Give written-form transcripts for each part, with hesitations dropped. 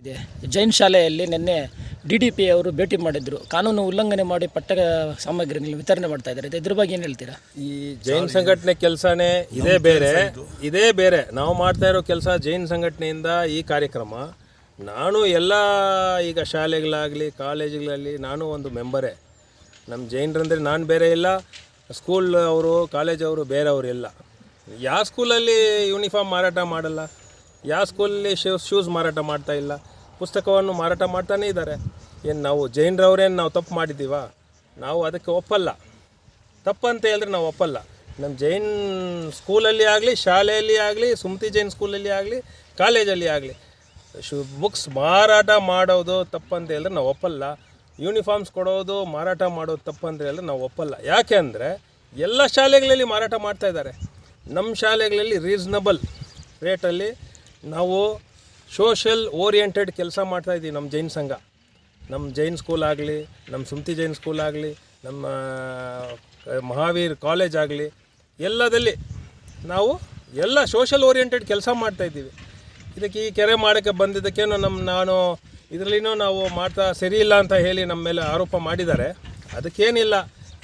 ಇದೆ. ಜೈನ್ ಶಾಲೆಯಲ್ಲಿ ನಿನ್ನೆ DDP ಅವರು ಭೇಟಿ ಮಾಡಿದ್ರು. ಕಾನೂನು ಉಲ್ಲಂಘನೆ ಮಾಡಿ ಪಠ್ಯ ಸಾಮಗ್ರಿಗಳನ್ನು ವಿತರಣೆ ಮಾಡ್ತಾ ಇದ್ದಾರೆ. ಇದ್ರ ಬಗ್ಗೆ ಏನು ಹೇಳ್ತೀರಾ? ಈ ಜೈನ್ ಸಂಘಟನೆ ಕೆಲಸನೇ ಇದೇ ಬೇರೆ ನಾವು ಮಾಡ್ತಾ ಇರೋ ಕೆಲಸ. ಜೈನ್ ಸಂಘಟನೆಯಿಂದ ಈ ಕಾರ್ಯಕ್ರಮ ನಾನು ಎಲ್ಲ ಈಗ ಶಾಲೆಗಳಾಗಲಿ ಕಾಲೇಜುಗಳಲ್ಲಿ ನಾನು ಒಂದು ಮೆಂಬರೇ. ನಮ್ಮ ಜೈನರಂದರೆ ನಾನು ಬೇರೆ ಇಲ್ಲ, ಸ್ಕೂಲ್ ಅವರು ಕಾಲೇಜವರು ಬೇರೆಯವರು ಇಲ್ಲ. ಯಾವ ಸ್ಕೂಲಲ್ಲಿ ಯೂನಿಫಾರ್ಮ್ ಮಾರಾಟ ಮಾಡಲ್ಲ, ಯಾವ ಸ್ಕೂಲಲ್ಲಿ ಶೂಸ್ ಮಾರಾಟ ಮಾಡ್ತಾ ಇಲ್ಲ, ಪುಸ್ತಕವನ್ನು ಮಾರಾಟ ಮಾಡ್ತಾನೇ ಇದ್ದಾರೆ. ಏನು ನಾವು ಜೈನರವ್ರೇನು ನಾವು ತಪ್ಪು ಮಾಡಿದ್ದೀವ? ನಾವು ಅದಕ್ಕೆ ಒಪ್ಪಲ್ಲ. ತಪ್ಪಂತ ಹೇಳಿದ್ರೆ ನಾವು ಒಪ್ಪಲ್ಲ. ನಮ್ಮ ಜೈನ್ ಸ್ಕೂಲಲ್ಲಿ ಆಗಲಿ, ಶಾಲೆಯಲ್ಲಿ ಆಗಲಿ, ಸುಮತಿ ಜೈನ್ ಸ್ಕೂಲಲ್ಲಿ ಆಗಲಿ, ಕಾಲೇಜಲ್ಲಿ ಆಗಲಿ ಬುಕ್ಸ್ ಮಾರಾಟ ಮಾಡೋದು ತಪ್ಪಂತ ಹೇಳಿದ್ರೆ ನಾವು ಒಪ್ಪಲ್ಲ. ಯೂನಿಫಾರ್ಮ್ಸ್ ಕೊಡೋದು ಮಾರಾಟ ಮಾಡೋದು ತಪ್ಪಂತ ಹೇಳಿದ್ರೆ ನಾವು ಒಪ್ಪಲ್ಲ. ಯಾಕೆ ಅಂದರೆ ಎಲ್ಲ ಶಾಲೆಗಳಲ್ಲಿ ಮಾರಾಟ ಮಾಡ್ತಾಯಿದ್ದಾರೆ. ನಮ್ಮ ಶಾಲೆಗಳಲ್ಲಿ ರೀಸನಬಲ್ ರೇಟಲ್ಲಿ ನಾವು ಸೋಷಲ್ ಓರಿಯೆಂಟೆಡ್ ಕೆಲಸ ಮಾಡ್ತಾಯಿದ್ದೀವಿ. ನಮ್ಮ ಜೈನ್ ಸಂಘ, ನಮ್ಮ ಜೈನ್ ಸ್ಕೂಲ್ ಆಗಲಿ, ನಮ್ಮ ಸುಮತಿ ಜೈನ್ ಸ್ಕೂಲ್ ಆಗಲಿ, ನಮ್ಮ ಮಹಾವೀರ್ ಕಾಲೇಜ್ ಆಗಲಿ, ಎಲ್ಲದಲ್ಲಿ ನಾವು ಎಲ್ಲ ಸೋಷಲ್ ಓರಿಯೆಂಟೆಡ್ ಕೆಲಸ ಮಾಡ್ತಾಯಿದ್ದೀವಿ. ಇದಕ್ಕೆ ಈ ಕೆರೆ ಮಾಡೋಕ್ಕೆ ಬಂದಿದ್ದಕ್ಕೇನು ನಾನು ಇದರಲ್ಲಿನೂ ನಾವು ಮಾಡ್ತಾ ಸರಿ ಇಲ್ಲ ಅಂತ ಹೇಳಿ ನಮ್ಮ ಮೇಲೆ ಆರೋಪ ಮಾಡಿದ್ದಾರೆ. ಅದಕ್ಕೇನಿಲ್ಲ.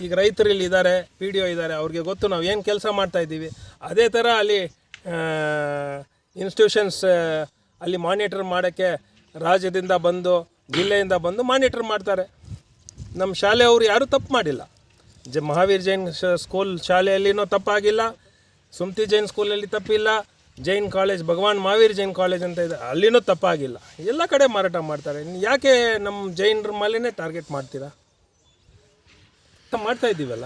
ಈಗ ರೈತರು ಇಲ್ಲಿ ಇದ್ದಾರೆ, PDO ಇದ್ದಾರೆ, ಅವ್ರಿಗೆ ಗೊತ್ತು ನಾವು ಏನು ಕೆಲಸ ಮಾಡ್ತಾಯಿದ್ದೀವಿ. ಅದೇ ಥರ ಅಲ್ಲಿ ಇನ್ಸ್ಟಿಟ್ಯೂಷನ್ಸ್ ಅಲ್ಲಿ ಮಾನಿಟರ್ ಮಾಡೋಕ್ಕೆ ರಾಜ್ಯದಿಂದ ಬಂದು ಜಿಲ್ಲೆಯಿಂದ ಬಂದು ಮಾನಿಟರ್ ಮಾಡ್ತಾರೆ. ನಮ್ಮ ಶಾಲೆಯವರು ಯಾರೂ ತಪ್ಪು ಮಾಡಿಲ್ಲ. ಮಹಾವೀರ್ ಜೈನ್ ಸ್ಕೂಲ್ ಶಾಲೆಯಲ್ಲಿನೂ ತಪ್ಪಾಗಿಲ್ಲ, ಸುಮತಿ ಜೈನ್ ಸ್ಕೂಲಲ್ಲಿ ತಪ್ಪಿಲ್ಲ, ಜೈನ್ ಕಾಲೇಜ್ ಭಗವಾನ್ ಮಹಾವೀರ್ ಜೈನ್ ಕಾಲೇಜ್ ಅಂತ ಇದೆ, ಅಲ್ಲಿನೂ ತಪ್ಪಾಗಿಲ್ಲ. ಎಲ್ಲ ಕಡೆ ಮಾರಾಟ ಮಾಡ್ತಾರೆ. ಯಾಕೆ ನಮ್ಮ ಜೈನರ ಮೇಲೇ ಟಾರ್ಗೆಟ್ ಮಾಡ್ತೀರಾ? ಮಾಡ್ತಾ ಇದ್ದೀವಲ್ಲ.